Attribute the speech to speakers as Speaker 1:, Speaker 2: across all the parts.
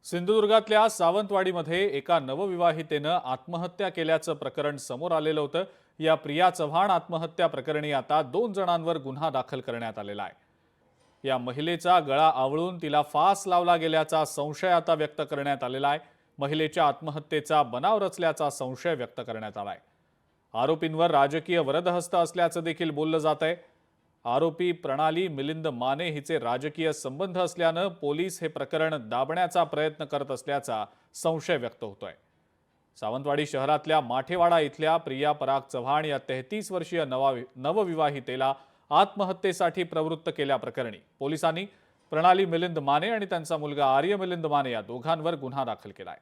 Speaker 1: सिंधुदुर्गातल्या सावंतवाडीमध्ये एका नवविवाहितेनं आत्महत्या केल्याचं प्रकरण समोर आलेलं होतं। या प्रिया चव्हाण आत्महत्या प्रकरणी आता 2 जणांवर गुन्हा दाखल करण्यात आलेला आहे। या महिलेचा गळा आवळून तिला फास लावला गेल्याचा संशय आता व्यक्त करण्यात आलेला आहे। महिलेच्या आत्महत्येचा बनाव रचल्याचा संशय व्यक्त करण्यात आलाय। आरोपींवर राजकीय वरदहस्त असल्याचं देखील बोललं जात आहे। आरोपी प्रणाली मिलिंद माने हिचे राजकीय संबंध असल्यानं पोलीस हे प्रकरण दाबण्याचा प्रयत्न करत असल्याचा संशय व्यक्त होतोय। सावंतवाडी शहरातल्या माठेवाडा इथल्या प्रिया पराग चव्हाण या 33 वर्षीय नवविवाहितेला आत्महत्येसाठी प्रवृत्त केल्याप्रकरणी पोलिसांनी प्रणाली मिलिंद माने आणि त्यांचा मुलगा आर्य मिलिंद माने या दोघांवर गुन्हा दाखल केलाय।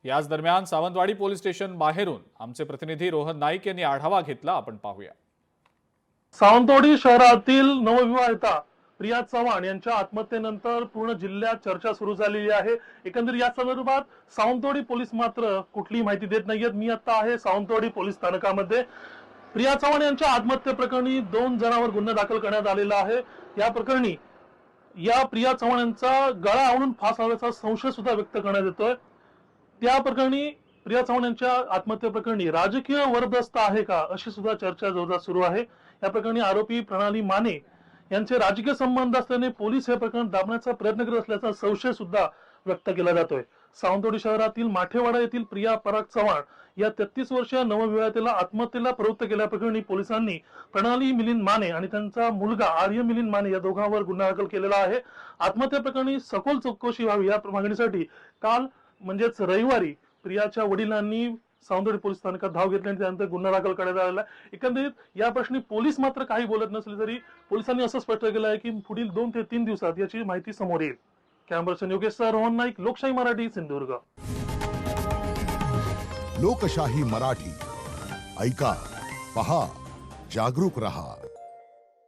Speaker 1: याच दरम्यान सावंतवाडी पोलीस स्टेशन बाहेरून आमचे प्रतिनिधी रोहन नाईक यांनी आढावा घेतला। आपण पाहूया।
Speaker 2: सावंतवाडी शहरातील नवविवाहिता प्रिया चव्हाण यांच्या आत्महत्येनंतर पूर्ण जिल्ह्यात चर्चा सुरू झालेली आहे। एकंदरीत या संदर्भात सावंतवाडी पोलीस मात्र कुठलीही माहिती देत नाहीयेत। मी आता आहे सावंतवाडी पोलीस स्थानकामध्ये। प्रिया चव्हाण यांच्या आत्महत्येप्रकरणी 2 जणांवर गुन्हा दाखल करण्यात आलेला आहे। या प्रकरणी या प्रिया चव्हाण यांचा गळा आवळून फास लावल्याचा संशय सुद्धा व्यक्त करण्यात येतोय। त्या प्रकरणी प्रिया चव्हाण यांच्या आत्महत्येप्रकरणी राजकीय वरदहस्त आहे का अशी सुद्धा चर्चा जोरदार सुरू आहे। या प्रकरणी आरोपी प्रणाली माने यांचे राजकीय संबंध असल्याने पोलीस हे प्रकरण दाबण्याचा प्रयत्न करत असल्याचा संशय सुद्धा व्यक्त केला जातोय। सावंतवाडी शहरातील माठेवाडा येथील प्रिया पराग चव्हाण या 33 वर्षीय नवविवाहितेला आत्महत्येला प्रवृत्त केल्याप्रकरणी पोलिसांनी प्रणाली मिलिंद माने आणि त्यांचा मुलगा आर्य मिलिंद माने या दोघांवर गुन्हा दाखल केलेला आहे। आत्महत्या प्रकरणी सखोल चौकशी व्हावी या मागणीसाठी काल म्हणजेच रविवारी प्रियाच्या वडिलांनी सावंतवाडी पोलीस स्थानकात धाव घेतली आणि त्यानंतर गुन्हा दाखल करण्यात आलेला आहे। एकंदरीत या प्रश्नी पोलीस मात्र काही बोलत नसले तरी पोलिसांनी असं स्पष्ट केलं आहे की पुढील 2 ते 3 दिवसात याची माहिती समोर येईल। कॅमेरा पर्सन योगेश रोहन नाईक, लोकशाही मराठी, सिंधुदुर्ग।
Speaker 3: लोकशाही मराठी ऐका, पहा, जागरूक रहा।